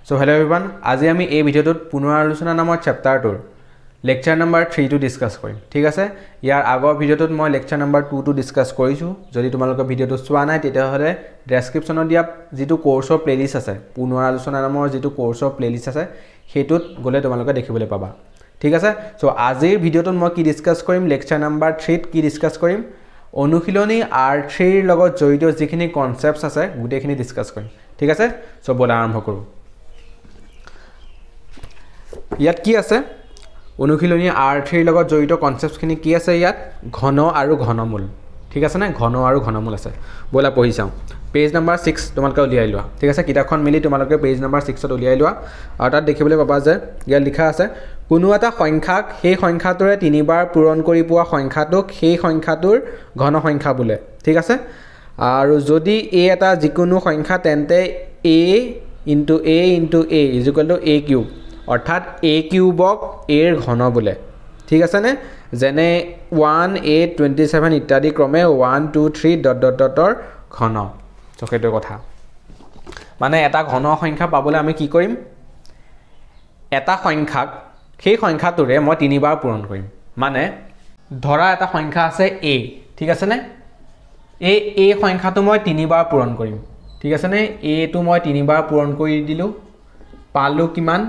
So hello everyone, আজি আমি এই ভিডিওটোত পুনৰালোচনা নামৰ চেপ্টাৰটোৰ লেকচাৰ নম্বৰ 3 টো ডিসকাস কৰিম ঠিক আছে ইয়াৰ আগৰ ভিডিওটোত মই লেকচাৰ নম্বৰ 2 টো ডিসকাস কৰিছো যদি তোমালোকে ভিডিওটো চোৱা নাই তেতিয়া হলে ডেসক্ৰিপচনত দিয়া যেটো কোৰ্সৰ প্লেলিস্ট আছে পুনৰালোচনা নামৰ যেটো কোৰ্সৰ প্লেলিস্ট আছে হেতুত গলে তোমালোকে দেখিবলৈ পাবা ঠিক আছে সো আজিৰ ভিডিওটোত মই কি ডিসকাস কৰিম লেকচাৰ নম্বৰ 3 ত কি ডিসকাস কৰিম অনুশীলনী R3 ৰ লগত জড়িত যিখিনি কনসেপ্টছ আছে গুটেখিনি ডিসকাস কৰিম ঠিক আছে সো বলা আৰম্ভ কৰো ইয়াত কি আছে অনুশীলনী R3 ৰ লগত জড়িত কনসেপ্টখিনি কি আছে ইয়াত ঘন আৰু ঘনমূল ঠিক আছে না ঘন আৰু ঘনমূল আছে বলা পঢ়ি চাও পেজ নম্বৰ 6 তোমালোকে উলিয়াই লোৱা ঠিক আছে কিতাপখন মিলি তোমালোকে পেজ নম্বৰ 6 ত উলিয়াই লোৱা আৰু তাত দেখিবলৈ পাবা যে ইয়াত লিখা আছে কোনো এটা সংখ্যাক সেই সংখ্যাটোৰে তিনিবাৰ পূৰণ কৰি পোৱা সংখ্যাটোক সেই সংখ্যাটোৰ ঘন সংখ্যা বোলে ঠিক আছে আৰু যদি a এটা যিকোনো সংখ্যা তেন্তে a * a * a = a cube অৰ্থাৎ a কিউবক a ৰ ঘন বোলে ঠিক আছে নে যেনে 1 8 27 ইত্যাদি ক্ৰমে 1 2 3 .. ৰ ঘন চকেটো কথা মানে এটা ঘন সংখ্যা পাবলৈ আমি কি কৰিম এটা সংখ্যাক সেই সংখ্যাটোৰে মই তিনিবাৰ পূৰণ কৰিম মানে ধৰা এটা সংখ্যা আছে a ঠিক আছে নে a সংখ্যাটো মই তিনিবাৰ পূৰণ কৰিম ঠিক আছে নে a টো মই তিনিবাৰ পূৰণ কৰি দিলো পালো কিমান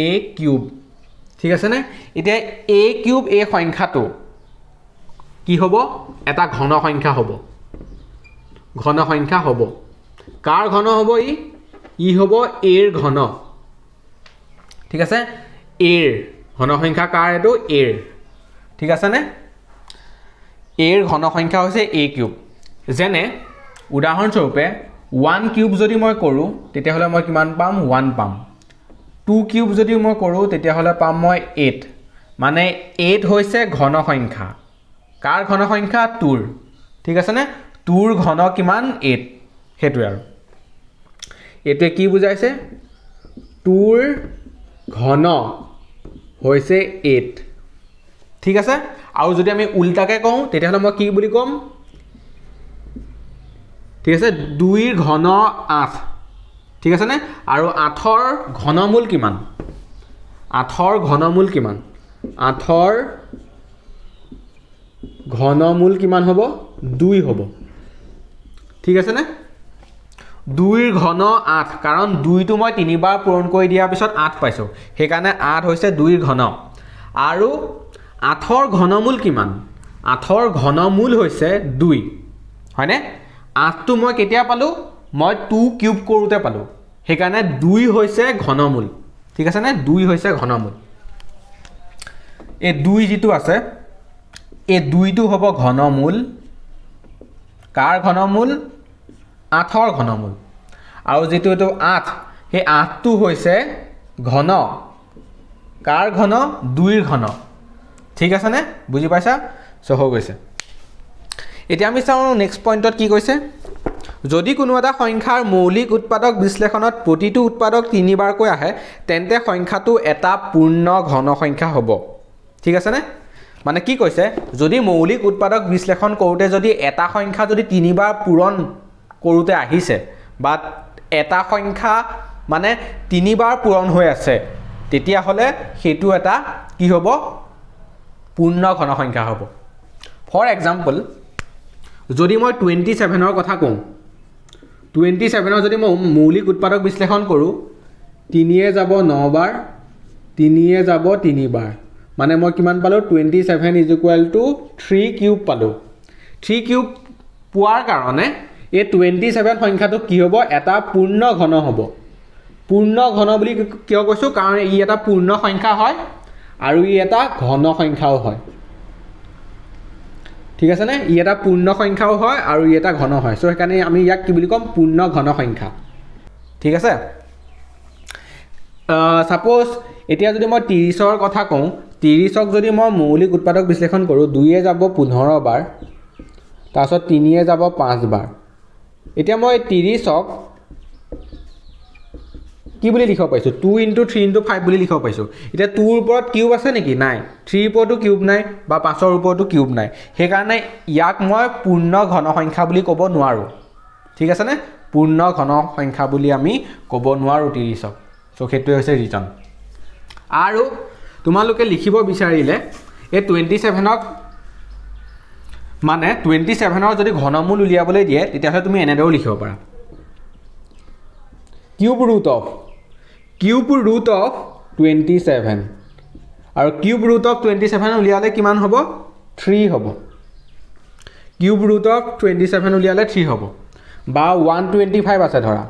a কিউব ঠিক আছে নে এতিয়া a কিউব a সংখ্যাটো কি হ'ব এটা ঘন সংখ্যা হ'ব কাৰ ঘন হ'ব ই হ'ব a ৰ ঘন ঠিক আছে a ৰ ঘন সংখ্যা কাৰ এটো a ৰ ঠিক আছে নে a ৰ ঘন সংখ্যা হৈছে a কিউব যেনে উদাহৰণ স্বৰূপে 1 কিউব যদি মই কৰো তেতিয়া হলে মই কিমান পাম 1 পাম 2 কিউব যদি মই কৰো তেতিয়া হলে পাম মই 8 মানে 8 হৈছে ঘন সংখ্যা কাৰ ঘন সংখ্যা 2 ঠিক আছে নে 2 ৰ ঘন কিমান 8 হেতু আৰু এতে কি বুজাইছে 2 ৰ ঘন হৈছে 8 ঠিক আছে আৰু যদি আমি উল্টাকে কওঁ তেতিয়া হলে মই কি বুলি কম ঠিক আছে 2 ৰ ঘন 8 ঠিক আছে নে আৰু 8 ৰ ঘনমূল কিমান 8 ৰ ঘনমূল কিমান 8 ৰ ঘনমূল কিমান হ'ব 2 হ'ব ঠিক আছে নে 2 ৰ ঘন 8 কাৰণ 2 টো মই তিনিবাৰ পূৰণ কৰি দিয়াৰ পিছত 8 পাইছো সেই কাৰণে 8 হৈছে 2 ৰ ঘন আৰু 8 ৰ ঘনমূল কিমান 8 ৰ ঘনমূল হৈছে 2 হয়নে 8 টো মই কেতিয়া পালো মই 2 কিউব কৰোতে পালো সেই কাৰণে 2 হৈছে ঘনমূল ঠিক আছে নে 2 হৈছে ঘনমূল এই 2 যেটো আছে এই 2 টো হ'ব ঘনমূল কাৰ ঘনমূল 8 ৰ ঘনমূল আৰু যেটো এটো 8 সেই 8 টো হৈছে ঘন কাৰ ঘন 2 ৰ ঘন ঠিক আছে নে বুজি পাইছা সো হৈ গৈছে এতিয়া আমি চাও নেক্সট পইণ্টত কি কৈছে যদি কোনো এটা সংখ্যাৰ মৌলিক উৎপাদক বিশ্লেষণত প্ৰতিটো উৎপাদক তিনিবাৰকৈ আহে তেন্তে সংখ্যাটো এটা পূৰ্ণ ঘন সংখ্যা হ'ব ঠিক আছে নে মানে কি কৈছে যদি মৌলিক উৎপাদক বিশ্লেষণ কৰোতে যদি এটা সংখ্যা যদি তিনিবাৰ পূৰণ কৰোতে আহিছে বা এটা সংখ্যা মানে তিনিবাৰ পূৰণ হৈ আছে তেতিয়া হলে হেতু এটা কি হ'ব পূৰ্ণ ঘন সংখ্যা হ'ব ফৰ এক্সাম্পল যদি মই 27 ৰ কথা কওঁ 27 ৰ যদি মই মৌলিক উৎপাদক বিশ্লেষণ কৰো 3 এ যাব 9 বাৰ 3 এ যাব 3 বাৰ মানে মই কিমান পালো 27 = 3 কিউব পালো 3 কিউব পোৱাৰ কাৰণে এই 27 সংখ্যাটো কি হ'ব এটা পূৰ্ণ ঘন হ'ব পূৰ্ণ ঘন বুলি কিয় কৈছো কাৰণ ই এটা পূৰ্ণ সংখ্যা হয় আৰু ই এটা ঘন সংখ্যাও হয় ঠিক আছে নে ই এটা পূৰ্ণ সংখ্যাও হয় আৰু ই এটা ঘন হয় সো সেইকাৰণে আমি ইয়াক কি বুলি কম পূৰ্ণ ঘন সংখ্যা ঠিক আছে সাপোজ এতিয়া যদি মই 30 ৰ কথা কওঁ 30 ক যদি মই মৌলিক উৎপাদক বিশ্লেষণ কৰো 2 এ যাব 15 বাৰ তাৰছত 3 এ যাব 5 বাৰ এতিয়া মই 30 ক কি বুলি লিখিব পাইছো 2 * 3 * 5 বুলি লিখিব পাইছো এতিয়া 2 ৰ ওপৰত কিউব আছে নেকি নাই 3 ৰ ওপৰতো কিউব নাই বা 5 ৰ ওপৰতো কিউব নাই সেই কাৰণে ইয়াক মই পূৰ্ণ ঘন সংখ্যা বুলি ক'ব নোৱাৰো ঠিক আছে নে পূৰ্ণ ঘন সংখ্যা বুলি আমি ক'ব নোৱাৰো 30 ক সো সেইটোৱে হৈছে ৰিজন আৰু তোমালোকে লিখিব বিচাৰিলে এই 27ক মানে 27ৰ যদি ঘনমূল উলিয়াবলৈ দিয়ে তেতিয়াহ'লে তুমি এনেদৰেও লিখিব পাৰা কিউব ৰুট অফ 27 আৰু কিউব ৰুট অফ 27 উলিয়ালে কিমান হ'ব 3 হ'ব কিউব ৰুট অফ 27 উলিয়ালে 3 হ'ব বা 125 আছে ধৰা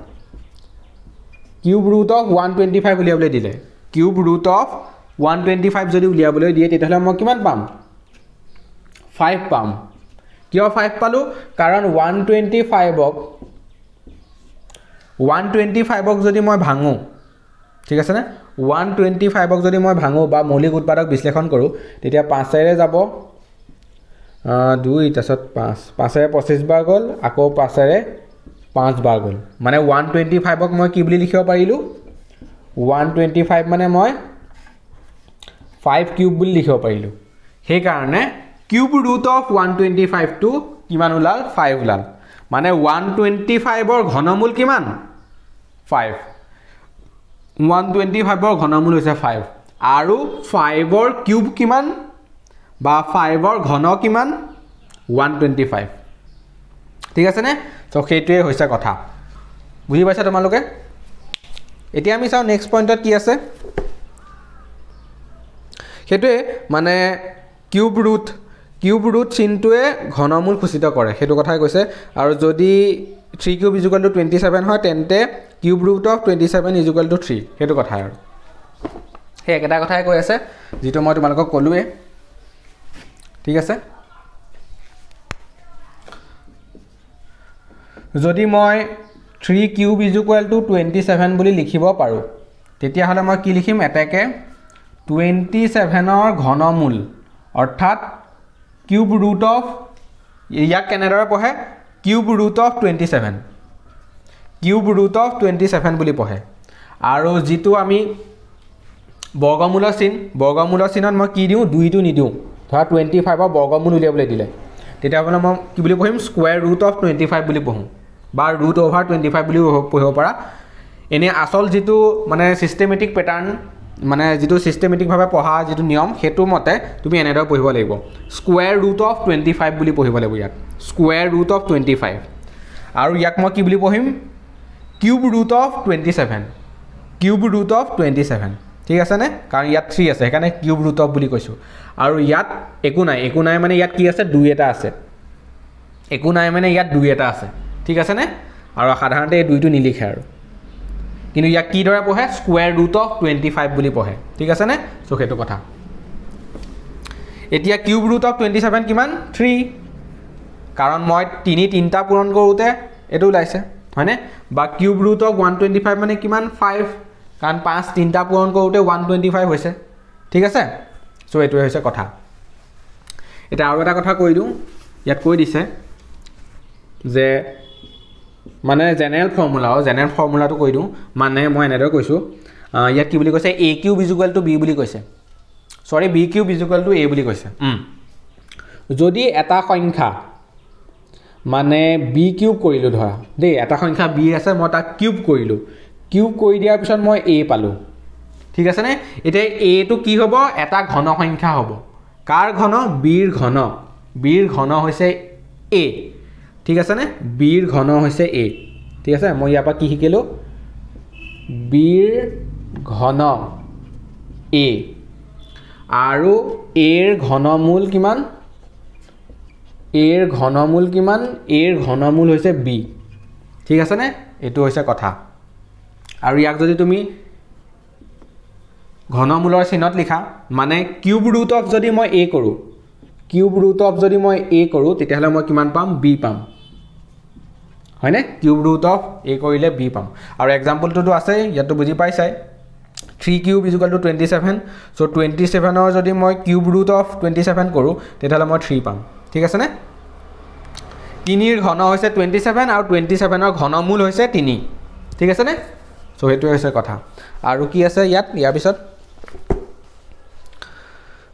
কিউব ৰুট অফ 125 উলিয়াবলৈ দিলে কিউব ৰুট অফ 125 যদি উলিয়াবলৈ দিয়ে তেতিয়াহ'লে মই কিমান পাম 5 পাম কিয় 5 পালো কাৰণ 125ক যদি মই ভাঙো ঠিক আছে না 125ক যদি মই ভাঙো বা মৌলিক উৎপাদক বিশ্লেষণ কৰোঁ তেতিয়া 5 ৰে যাব 2 তাৰপিছত 5 ৰে 25 বাৰ গ'ল আকৌ 5 ৰে 5 বাৰ গ'ল মানে 125ক মই কি বুলি লিখিব পাৰিলোঁ 125 মানে মই 5 কিউব বুলি লিখিব পাৰিলোঁ সেইকাৰণে কিউব ৰুট অফ 125 টো কিমান ওলাল 5 ওলাল মানে 125ৰ ঘনমূল কিমান 5 125ৰ ঘনমূল হৈছে 5 আৰু 5ৰ কিউব কিমান বা 5ৰ ঘন কিমান 125 ঠিক আছে নে তো সেইটোৱে হৈছে কথা বুজি পাইছা তোমালোকে এতিয়া আমি চাও নেক্সট পইণ্টত কি আছে সেইটোৱে মানে কিউব ৰুট চিনটোৱে ঘনমূল সূচিত কৰে সেইটো কথাই কৈছে আৰু যদি 3 কিউব = 27 হয় তেন্তে কিউব ৰুট অফ 27 = 3 সেইটো কথাই আৰু সেই একেটা কথাই কৈ আছে যেটো মই তোমালোকক ক'লোৱে ঠিক আছে যদি মই 3 কিউব = 27 বুলি লিখিব পাৰো তেতিয়া হলে মই কি লিখিম এটাকে 27ৰ ঘনমূল অৰ্থাৎ কিউব ৰুট অফ ইয়াক কেনেদৰে পঢ়ে cube root of 27 cube root of 27 বুলি পঢ়ে আৰু যেটো আমি বৰ্গমূলৰ চিনত মই কি দিও 2 টো নিদিও ধৰা 25ৰ বৰ্গমূল উলিয়াবলৈ দিলে তেতিয়া হলে মই কি বুলি পঢ়িম স্কয়াৰ ৰুট অফ 25 বুলি পঢ়ো বা ৰুট অভাৰ 25 বুলি পঢ়িব পাৰা এনে আসল যেটো মানে সিস্টেমেটিক প্যাটাৰ্ন মানে যেটো সিস্টেমেটিক ভাবে পঢ়া যেটো নিয়ম হেতু মতে তুমি এনেদৰে পঢ়িব লাগিব স্কয়াৰ ৰুট অফ 25 বুলি পঢ়িব লাগিব ইয়াক স্কয়াৰ ৰুট অফ 25 আৰু ইয়াক মই কি বুলি পঢ়িম cube root of 27 cube root of 27 ঠিক আছে নে কাৰণ ইয়াত 3 আছে সেইকাৰণে কিউব ৰুট অফ বুলি কৈছো আৰু ইয়াত একো নাই মানে ইয়াত কি আছে 2 এটা আছে একো নাই মানে ইয়াত 2 এটা আছে ঠিক আছে নে আৰু সাধাৰণতে এই 2 টো নিলিখে আৰু কিন্তু ইয়াক কি দৰে পঢ়ে স্কয়াৰ ৰুট অফ 25 বুলি পঢ়ে ঠিক আছে নে সো হেতু কথা এতিয়া কিউব ৰুট অফ 27 কিমান 3 কাৰণ মই 3টা পূৰণ কৰোতে এটো ওলাইছে হয়নে বা কিউব ৰুট অফ 125 মানে কিমান 5 কাৰণ 5 3টা পূৰণ কৰোতে 125 হৈছে ঠিক আছে সো এটো হৈছে কথা এটা আৰু এটা কথা কৈ দিও ইয়াত কৈ দিছে যে মানে জেনাৰেল ফৰ্মুলাটো কৈ দিও মানে মই এনেদৰে কৈছো ইয়াত কি বুলি কৈছে a কিউব = b বুলি কৈছে সৰি b কিউব = a বুলি কৈছে যদি এটা সংখ্যা মানে b কিউব কৰিলো ধৰা দে এটা সংখ্যা b আছে মই তাক কিউব কৰিলো কিউব কৰি দিয়াৰ পিছত মই a পালো ঠিক আছে নে এতিয়া a টো কি হ'ব এটা ঘন সংখ্যা হ'ব কাৰ ঘন b ৰ ঘন হৈছে a ঠিক আছে নে b ৰ ঘন হৈছে a ঠিক আছে মই ইয়াৰ পৰা কি শিকিলো b ৰ ঘন a আৰু a ৰ ঘনমূল কিমান a ৰ ঘনমূল হৈছে b ঠিক আছে নে এটো হৈছে কথা আৰু ইয়াক যদি তুমি ঘনমূলৰ চিহ্নত লিখা মানে কিউব ৰুট অফ যদি মই a কৰো তেতিয়াহলে মই কিমান পাম b পাম হয়নে কিউব ৰুট অফ a কৰিলে b পাম আৰু এক্সাম্পলটো আছে ইয়াতো বুজি পাইছাই 3 কিউব = 27 সো 27ৰ যদি মই কিউব ৰুট অফ 27 কৰো তেতিয়াহলে মই 3 পাম ঠিক আছে নে 3 ৰ ঘন হৈছে 27 আৰু 27ৰ ঘনমূল হৈছে 3 ঠিক আছে নে সো হেতু হৈছে কথা আৰু কি আছে ইয়াৰ পিছত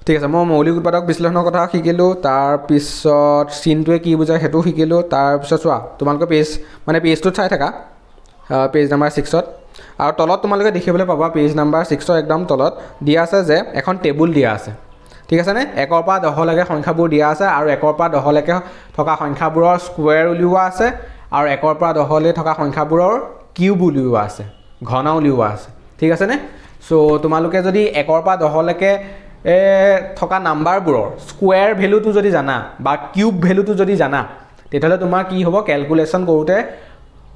ঠিক আছে মই মৌলিক উৎপাদক বিশ্লেষণৰ কথা শিকিলো তাৰ পিছত চিনটোৱে কি বুজায় হেতু শিকিলো তাৰ পিছত চোৱা তোমালোকে পেজটো চাই থাকা পেজ নম্বৰ 6ত আৰু তলত তোমালোকে দেখিবলৈ পাবা পেজ নাম্বাৰ 6 একদম তলত দিয়া আছে যে এখন টেবুল দিয়া আছে ঠিক আছে নে 1 পৰা 10 লৈকে সংখ্যাবোৰ দিয়া আছে আৰু 1 পৰা 10 লৈকে থকা সংখ্যাবোৰৰ স্কয়াৰ উলিওৱা আছে আৰু 1 পৰা 10 লৈ থকা সংখ্যাবোৰৰ কিউব উলিওৱা আছে ঘন উলিওৱা আছে ঠিক আছে নে সো তোমালোকে যদি 1 পৰা 10 লৈকে থকা নাম্বাৰবোৰৰ স্কয়াৰ ভ্যালুটো যদি জানা বা কিউব ভ্যালুটো যদি জানা তেতিয়াহলে তোমাৰ কি হ'ব ক্যালকুলেশন কৰোতে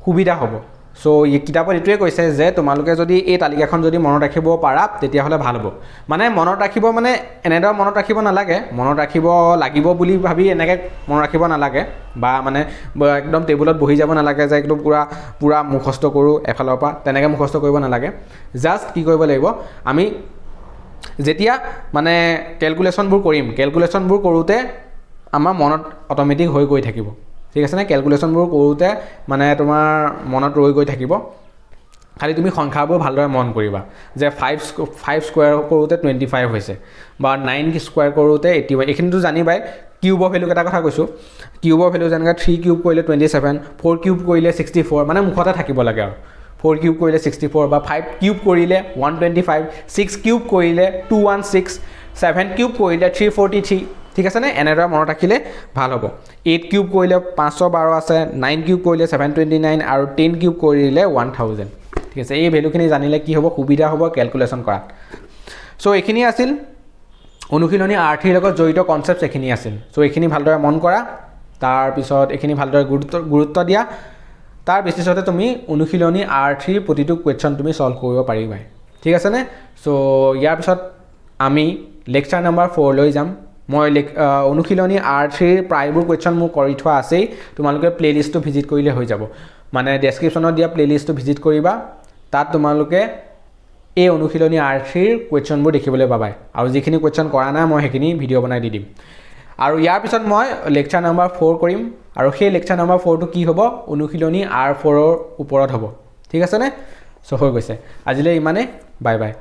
সুবিধা হ'ব সো এই কিতাপত এটোৱে কৈছে যে তোমালোকে যদি এই তালিকাখন যদি মনত ৰাখিব পাৰা তেতিয়াহলে ভাল হ'ব মানে মনত ৰাখিব মানে এনেদৰ মনত ৰাখিব নালাগে মনত ৰাখিব লাগিব বুলি ভাবি এনেকে মনত ৰাখিব নালাগে বা মানে একদম টেবুলত বহি যাব নালাগে যে একদম পুৰা মুখস্থ কৰো এফালৰ পৰা তেনেকে মুখস্থ কৰিব নালাগে জাস্ট কি কৰিব লাগিব আমি যেতিয়া মানে ক্যালকুলেশনবোৰ কৰিম ক্যালকুলেশনবোৰ কৰোতে আমাৰ মনত অটোমেটিক হৈ গৈ থাকিব ঠিক আছে না ক্যালকুলেশনবোৰ কৰোতে মানে তোমাৰ মনত ৰৈ গৈ থাকিব খালি তুমি সংখ্যাবোৰ ভালদৰে মন কৰিবা যে 5 স্কয়াৰ কৰোতে 25 হৈছে বা 9 স্কয়াৰ কৰোতে 81 এখিনিটো জানিবাই কিউবৰ ভ্যালু এটা কথা কৈছো কিউবৰ ভ্যালু যেনেকা 3 কিউব কৰিলে 27 4 কিউব কৰিলে 64 মানে মুখতে থাকিব লাগে আৰু 4 কিউব কৰিলে 64 বা 5 কিউব কৰিলে 125 6 কিউব কৰিলে 216 7 কিউব কৰিলে 343 ঠিক আছে নে এনেদৰে মনত ৰাখিলে ভাল হ'ব 8 কিউব কৰিলে 512 আছে 9 কিউব কৰিলে 729 আৰু 10 কিউব কৰিলে 1000 ঠিক আছে এই ভ্যালুখিনি জানিলে কি হ'ব সুবিধা হ'ব ক্যালকুলেশন কৰাত সো এখিনি আছিল অনুশীলনী আৰ্থিৰ লগত জড়িত কনসেপ্ট এখিনি আছিল সো এখিনি ভালদৰে মন কৰা তাৰ পিছত এখিনি ভালদৰে গুৰুত্ব দিয়া তাৰ বেচিছতে তুমি অনুশীলনী আৰ্থিৰ প্ৰতিটো কোৱেশ্চন তুমি সলভ কৰিব পাৰিবা ঠিক আছে নে সো ইয়াৰ পিছত আমি লেকচাৰ নম্বৰ 4 লৈ যাম মই অনুশীলনী আৰ্থিৰ প্ৰায়বোৰ কোৱেশ্চন মোৰ কৰি থোৱা আছে তোমালোকে প্লেলিষ্টটো ভিজিট কৰিলে হৈ যাব মানে ডেসক্ৰিপচনত দিয়া প্লেলিষ্টটো ভিজিট কৰিবা তাত তোমালোকে এই অনুশীলনী আৰ্থিৰ কোৱেশ্চনবোৰ দেখিবলৈ পাবা আৰু যিখিনি কোৱেশ্চন কৰা নাই মই হেখিনি ভিডিও বনাই দি দিম আৰু ইয়াৰ পিছত মই লেকচাৰ নম্বৰ 4 কৰিম আৰু সেই লেকচাৰ নম্বৰ 4 টো কি হ'ব অনুশীলনী R4 ৰ ওপৰত হ'ব ঠিক আছে নে সো হৈ গৈছে আজিলৈ ইমানে বাই বাই